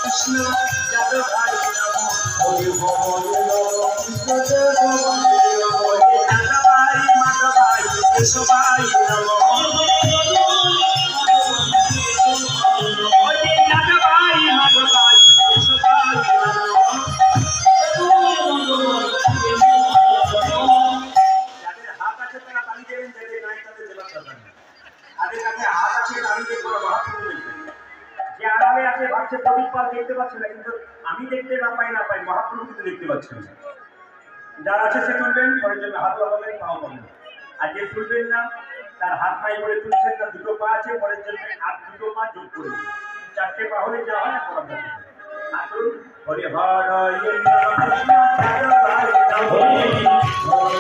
কৃষ্ণ যাদবাই নমঃ হরি যাদবাই মাধবাই কেশবাই নমঃ হরি যাদবাই মাধবাই কেশবাই নমঃ। যাদের হাত আছে তারা তালি দেবেন, যাদের নাই তাদের দেবার দরকার নেই। তাদের কাছে হাত আছে তালি দিয়ে কোনো মহাপ্রভু নেই। যে আরামে আছে ভাবছে প্রদীপ পাল দেখতে পাচ্ছে না, কিন্তু আমি দেখতে না পাই মহাপ্রভু কিন্তু দেখতে পাচ্ছেন। যার আছে সে তুলবেন, পরের জন্য হাত লাগাবেন, পাও পাবেন। আর যে তুলবেন না, তার হাত নাই করে তুলছেন না, দুটো পা আছে, পরের জন্য আর দুটো পা যোগ করবেন। 4টে পা হলে যা হয় করার দরকার নেই। আসুন হরি হর কৃষ্ণ যাদবাই নমঃ হরি